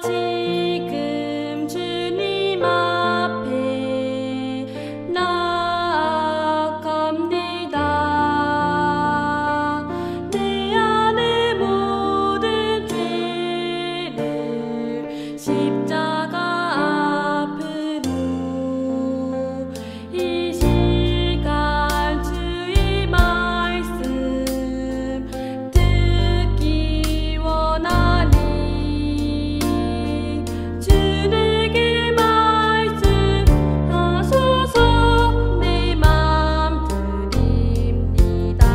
지금 주님 앞에 나아갑니다. 내 안의 모든 죄를 십자가 앞으로 이 시간 주의 말씀 듣기 원하니 주에게 말씀하소서. 내 맘 드립니다.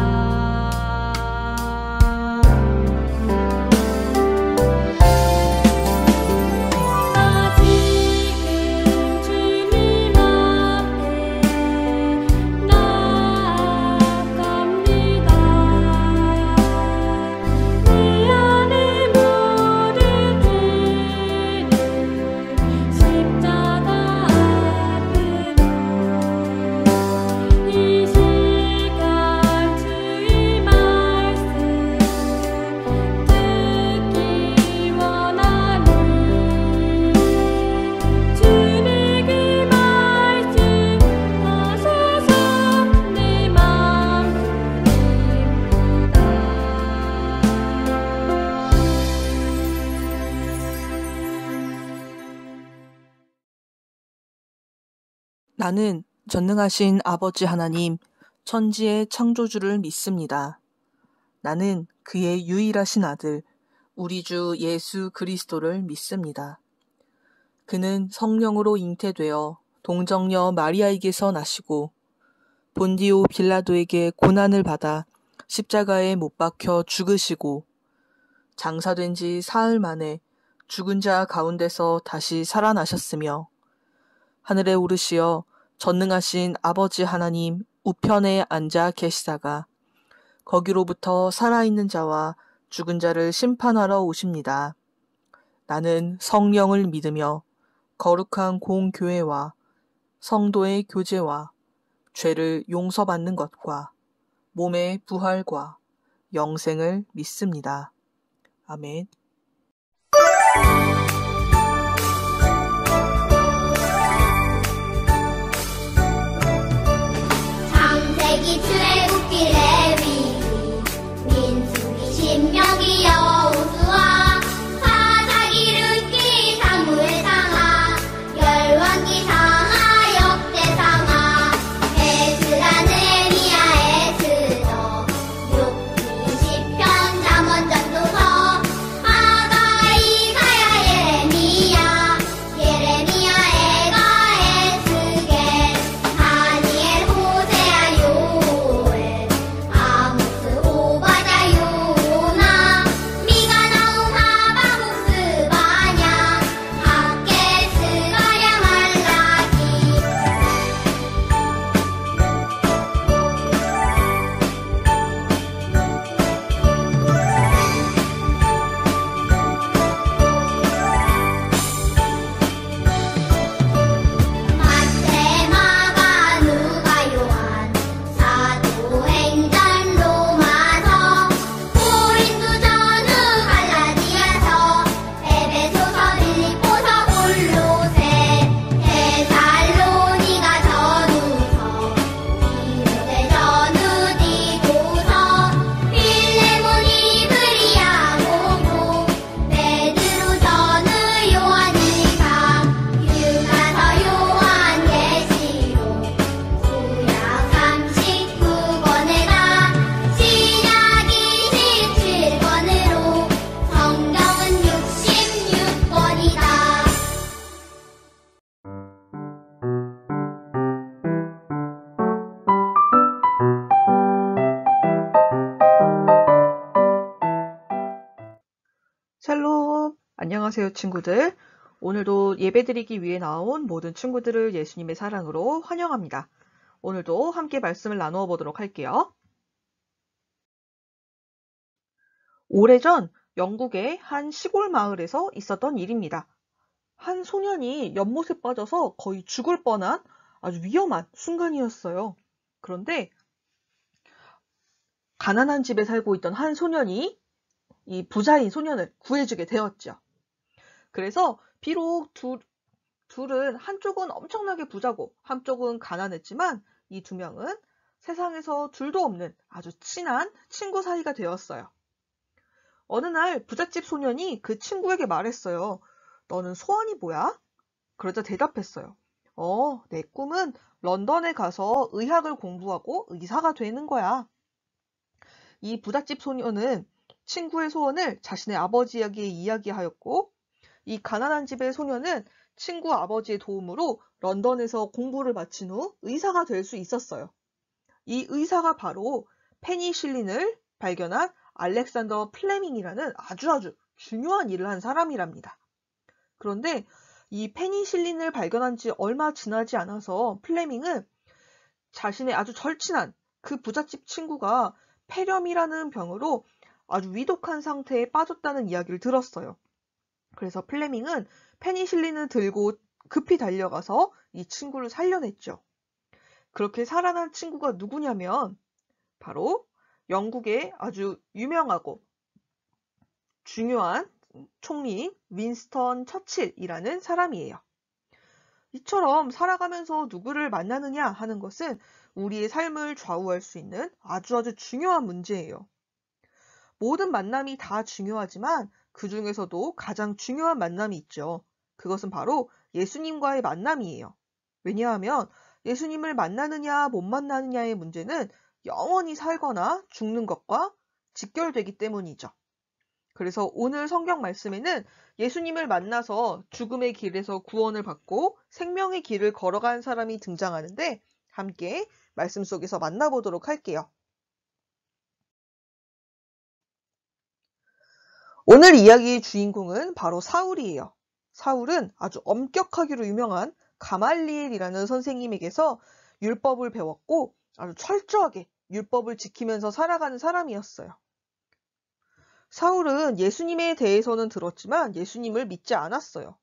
나 지금 주님 앞에 나아갑니다. 내 안의 모든 죄를 십자가 앞으로 이 시간 주의 말씀 듣기 원하니 주에게 말씀하소서. 내 맘 나는 전능하신 아버지 하나님, 천지의 창조주를 믿습니다. 나는 그의 유일하신 아들, 우리 주 예수 그리스도를 믿습니다. 그는 성령으로 잉태되어 동정녀 마리아에게서 나시고 본디오 빌라도에게 고난을 받아 십자가에 못 박혀 죽으시고 장사된 지 사흘 만에 죽은 자 가운데서 다시 살아나셨으며 하늘에 오르시어 전능하신 아버지 하나님 우편에 앉아 계시다가 거기로부터 살아있는 자와 죽은 자를 심판하러 오십니다. 나는 성령을 믿으며 거룩한 공교회와 성도의 교제와 죄를 용서받는 것과 몸의 부활과 영생을 믿습니다. 아멘. 창세기 출애굽기 레위기 민수기 신명기 여호수아 사사기 룻기 사무엘 상하 열왕기 상하 역대상하 에스라 느헤미야 에스더 욥기 시편 잠언 전도서 하가 이사야 예레미야 에가 에스겔 다니엘 호세아 요엘 아모스 오바댜 요나 미가 나움 하바국 스바냐 학개 스가랴 말라기 마태 마가 누가 요한 사도행전 로마서 고린도 전후 갈라디아서 에베소서 빌립보서 골로새 데살로니가 전후서 디모데 전후 디도서 필레몬 이브리야 고고 베드로 전후 요한일서 유가서 요한계시록 구약 39권에다 신약 27권으로 성경은 66권이다. 샬롬! 안녕하세요, 친구들. 오늘도 예배드리기 위해 나온 모든 친구들을 예수님의 사랑으로 환영합니다. 오늘도 함께 말씀을 나누어 보도록 할게요. 오래전 영국의 한 시골 마을에서 있었던 일입니다. 한 소년이 연못에 빠져서 거의 죽을 뻔한 아주 위험한 순간이었어요. 그런데 가난한 집에 살고 있던 한 소년이 이 부자인 소년을 구해주게 되었죠. 그래서 비록 둘은 한쪽은 엄청나게 부자고 한쪽은 가난했지만 이 두 명은 세상에서 둘도 없는 아주 친한 친구 사이가 되었어요. 어느 날 부잣집 소년이 그 친구에게 말했어요. 너는 소원이 뭐야? 그러자 대답했어요. 내 꿈은 런던에 가서 의학을 공부하고 의사가 되는 거야. 이 부잣집 소년은 친구의 소원을 자신의 아버지에게 이야기하였고, 이 가난한 집의 소년은 친구 아버지의 도움으로 런던에서 공부를 마친 후 의사가 될 수 있었어요. 이 의사가 바로 페니실린을 발견한 알렉산더 플레밍이라는 아주 중요한 일을 한 사람이랍니다. 그런데 이 페니실린을 발견한 지 얼마 지나지 않아서 플레밍은 자신의 아주 절친한 그 부잣집 친구가 폐렴이라는 병으로 아주 위독한 상태에 빠졌다는 이야기를 들었어요. 그래서 플레밍은 페니실린을 들고 급히 달려가서 이 친구를 살려냈죠. 그렇게 살아난 친구가 누구냐면 바로 영국의 아주 유명하고 중요한 총리인 윈스턴 처칠이라는 사람이에요. 이처럼 살아가면서 누구를 만나느냐 하는 것은 우리의 삶을 좌우할 수 있는 아주 중요한 문제예요. 모든 만남이 다 중요하지만 그 중에서도 가장 중요한 만남이 있죠. 그것은 바로 예수님과의 만남이에요. 왜냐하면 예수님을 만나느냐 못 만나느냐의 문제는 영원히 살거나 죽는 것과 직결되기 때문이죠. 그래서 오늘 성경 말씀에는 예수님을 만나서 죽음의 길에서 구원을 받고 생명의 길을 걸어간 사람이 등장하는데 함께 말씀 속에서 만나보도록 할게요. 오늘 이야기의 주인공은 바로 사울이에요. 사울은 아주 엄격하기로 유명한 가말리엘이라는 선생님에게서 율법을 배웠고 아주 철저하게 율법을 지키면서 살아가는 사람이었어요. 사울은 예수님에 대해서는 들었지만 예수님을 믿지 않았어요.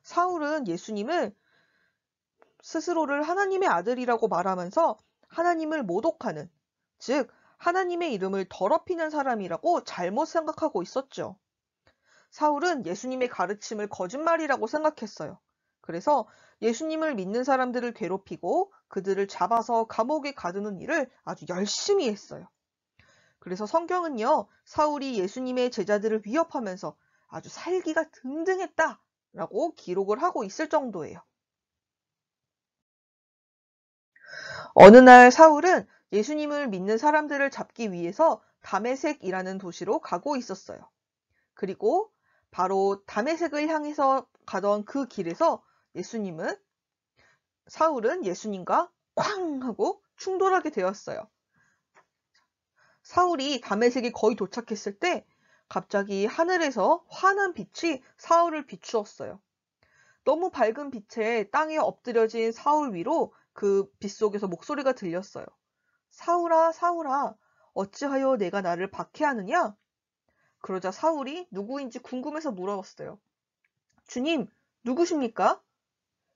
사울은 예수님을 스스로를 하나님의 아들이라고 말하면서 하나님을 모독하는, 즉 하나님의 이름을 더럽히는 사람이라고 잘못 생각하고 있었죠. 사울은 예수님의 가르침을 거짓말이라고 생각했어요. 그래서 예수님을 믿는 사람들을 괴롭히고 그들을 잡아서 감옥에 가두는 일을 아주 열심히 했어요. 그래서 성경은요, 사울이 예수님의 제자들을 위협하면서 아주 살기가 등등했다라고 기록을 하고 있을 정도예요. 어느 날 사울은 예수님을 믿는 사람들을 잡기 위해서 다메섹이라는 도시로 가고 있었어요. 그리고 바로 다메섹을 향해서 가던 그 길에서 사울은 예수님과 쾅 하고 충돌하게 되었어요. 사울이 다메섹에 거의 도착했을 때 갑자기 하늘에서 환한 빛이 사울을 비추었어요. 너무 밝은 빛에 땅에 엎드려진 사울 위로 그 빛 속에서 목소리가 들렸어요. 사울아, 사울아, 어찌하여 내가 나를 박해하느냐? 그러자 사울이 누구인지 궁금해서 물어봤어요. 주님, 누구십니까?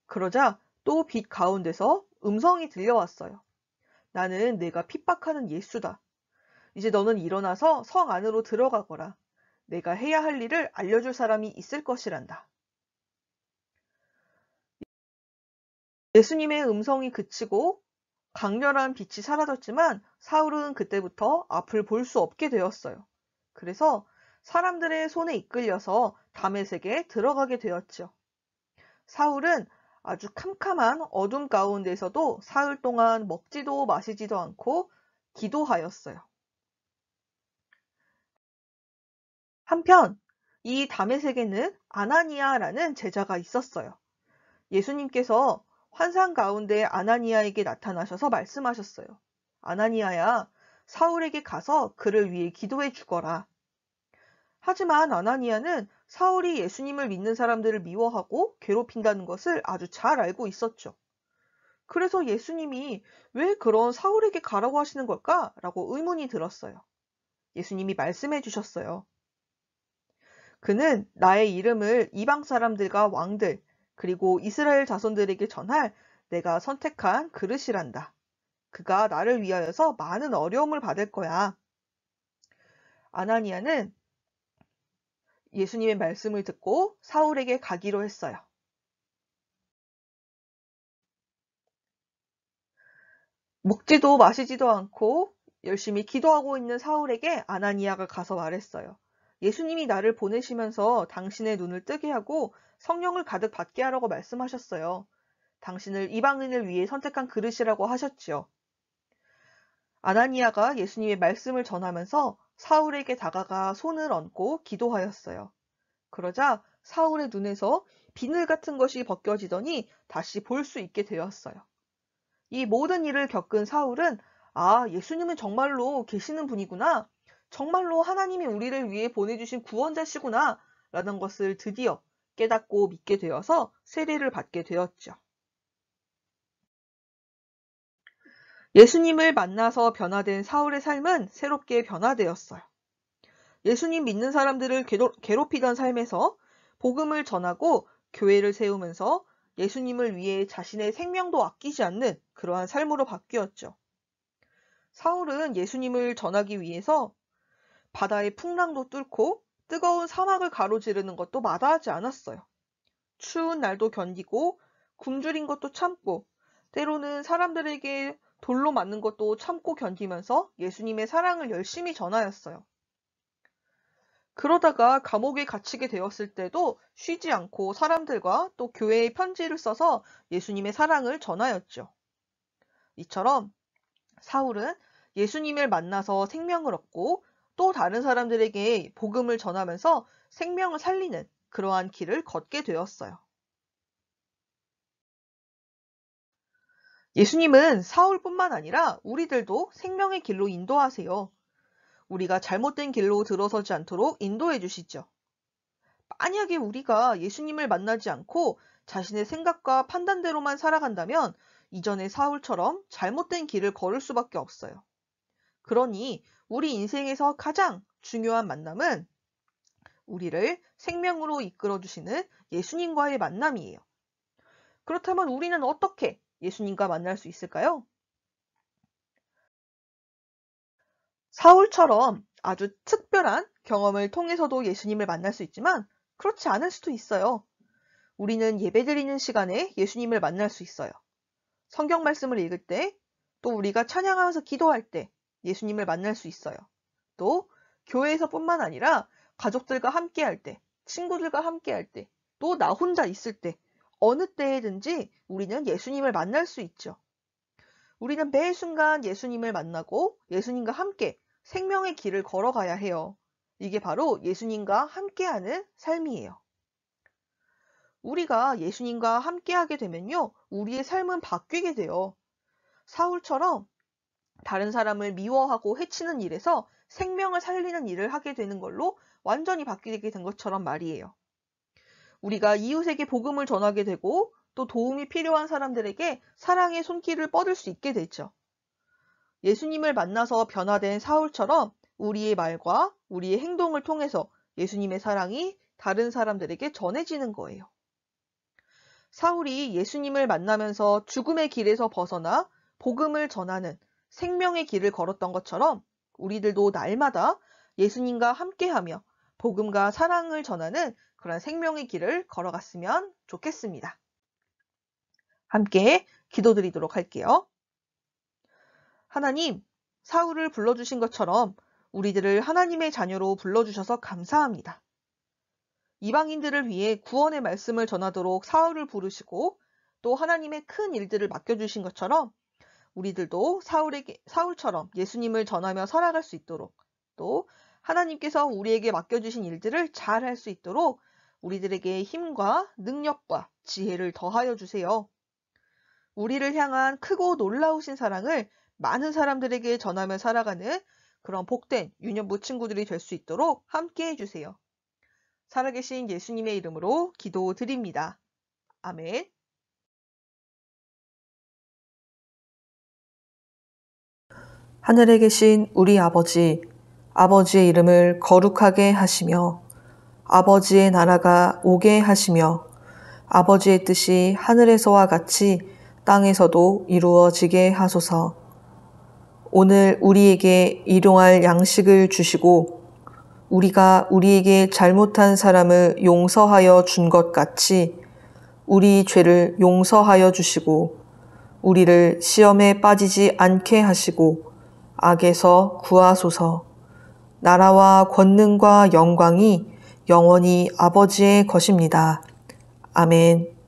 그러자 또 빛 가운데서 음성이 들려왔어요. 나는 내가 핍박하는 예수다. 이제 너는 일어나서 성 안으로 들어가거라. 내가 해야 할 일을 알려줄 사람이 있을 것이란다. 예수님의 음성이 그치고 강렬한 빛이 사라졌지만 사울은 그때부터 앞을 볼 수 없게 되었어요. 그래서 사람들의 손에 이끌려서 다메섹에 들어가게 되었죠. 사울은 아주 캄캄한 어둠 가운데서도 사흘 동안 먹지도 마시지도 않고 기도하였어요. 한편 이 다메섹에는 아나니아라는 제자가 있었어요. 예수님께서 환상 가운데 아나니아에게 나타나셔서 말씀하셨어요. 아나니아야, 사울에게 가서 그를 위해 기도해 주거라. 하지만 아나니아는 사울이 예수님을 믿는 사람들을 미워하고 괴롭힌다는 것을 아주 잘 알고 있었죠. 그래서 예수님이 왜 그런 사울에게 가라고 하시는 걸까? 라고 의문이 들었어요. 예수님이 말씀해 주셨어요. 그는 나의 이름을 이방 사람들과 왕들, 그리고 이스라엘 자손들에게 전할 내가 선택한 그릇이란다. 그가 나를 위하여서 많은 어려움을 받을 거야. 아나니아는 예수님의 말씀을 듣고 사울에게 가기로 했어요. 먹지도 마시지도 않고 열심히 기도하고 있는 사울에게 아나니아가 가서 말했어요. 예수님이 나를 보내시면서 당신의 눈을 뜨게 하고 성령을 가득 받게 하라고 말씀하셨어요. 당신을 이방인을 위해 선택한 그릇이라고 하셨지요. 아나니아가 예수님의 말씀을 전하면서 사울에게 다가가 손을 얹고 기도하였어요. 그러자 사울의 눈에서 비늘 같은 것이 벗겨지더니 다시 볼 수 있게 되었어요. 이 모든 일을 겪은 사울은 예수님은 정말로 계시는 분이구나. 정말로 하나님이 우리를 위해 보내주신 구원자시구나. 라는 것을 드디어 깨닫고 믿게 되어서 세례를 받게 되었죠. 예수님을 만나서 변화된 사울의 삶은 새롭게 변화되었어요. 예수님 믿는 사람들을 괴롭히던 삶에서 복음을 전하고 교회를 세우면서 예수님을 위해 자신의 생명도 아끼지 않는 그러한 삶으로 바뀌었죠. 사울은 예수님을 전하기 위해서 바다의 풍랑도 뚫고 뜨거운 사막을 가로지르는 것도 마다하지 않았어요. 추운 날도 견디고 굶주린 것도 참고 때로는 사람들에게 돌로 맞는 것도 참고 견디면서 예수님의 사랑을 열심히 전하였어요. 그러다가 감옥에 갇히게 되었을 때도 쉬지 않고 사람들과 또 교회에 편지를 써서 예수님의 사랑을 전하였죠. 이처럼 사울은 예수님을 만나서 생명을 얻고 또 다른 사람들에게 복음을 전하면서 생명을 살리는 그러한 길을 걷게 되었어요. 예수님은 사울뿐만 아니라 우리들도 생명의 길로 인도하세요. 우리가 잘못된 길로 들어서지 않도록 인도해 주시죠. 만약에 우리가 예수님을 만나지 않고 자신의 생각과 판단대로만 살아간다면 이전의 사울처럼 잘못된 길을 걸을 수밖에 없어요. 그러니 우리 인생에서 가장 중요한 만남은 우리를 생명으로 이끌어 주시는 예수님과의 만남이에요. 그렇다면 우리는 어떻게 예수님과 만날 수 있을까요? 사울처럼 아주 특별한 경험을 통해서도 예수님을 만날 수 있지만 그렇지 않을 수도 있어요. 우리는 예배드리는 시간에 예수님을 만날 수 있어요. 성경 말씀을 읽을 때, 또 우리가 찬양하면서 기도할 때 예수님을 만날 수 있어요. 또 교회에서뿐만 아니라 가족들과 함께 할 때, 친구들과 함께 할 때, 또 나 혼자 있을 때, 어느 때에든지 우리는 예수님을 만날 수 있죠. 우리는 매 순간 예수님을 만나고 예수님과 함께 생명의 길을 걸어가야 해요. 이게 바로 예수님과 함께하는 삶이에요. 우리가 예수님과 함께하게 되면요, 우리의 삶은 바뀌게 돼요. 사울처럼 다른 사람을 미워하고 해치는 일에서 생명을 살리는 일을 하게 되는 걸로 완전히 바뀌게 된 것처럼 말이에요. 우리가 이웃에게 복음을 전하게 되고 또 도움이 필요한 사람들에게 사랑의 손길을 뻗을 수 있게 되죠. 예수님을 만나서 변화된 사울처럼 우리의 말과 우리의 행동을 통해서 예수님의 사랑이 다른 사람들에게 전해지는 거예요. 사울이 예수님을 만나면서 죽음의 길에서 벗어나 복음을 전하는 생명의 길을 걸었던 것처럼 우리들도 날마다 예수님과 함께하며 복음과 사랑을 전하는 그런 생명의 길을 걸어갔으면 좋겠습니다. 함께 기도드리도록 할게요. 하나님, 사울을 불러주신 것처럼 우리들을 하나님의 자녀로 불러주셔서 감사합니다. 이방인들을 위해 구원의 말씀을 전하도록 사울을 부르시고 또 하나님의 큰 일들을 맡겨주신 것처럼 우리들도 사울처럼 예수님을 전하며 살아갈 수 있도록 또 하나님께서 우리에게 맡겨주신 일들을 잘 할 수 있도록 우리들에게 힘과 능력과 지혜를 더하여 주세요. 우리를 향한 크고 놀라우신 사랑을 많은 사람들에게 전하며 살아가는 그런 복된 유년부 친구들이 될 수 있도록 함께 해주세요. 살아계신 예수님의 이름으로 기도드립니다. 아멘. 하늘에 계신 우리 아버지, 아버지의 이름을 거룩하게 하시며 아버지의 나라가 오게 하시며 아버지의 뜻이 하늘에서와 같이 땅에서도 이루어지게 하소서. 오늘 우리에게 일용할 양식을 주시고 우리가 우리에게 잘못한 사람을 용서하여 준 것 같이 우리 죄를 용서하여 주시고 우리를 시험에 빠지지 않게 하시고 악에서 구하소서. 나라와 권능과 영광이 영원히 아버지의 것입니다. 아멘.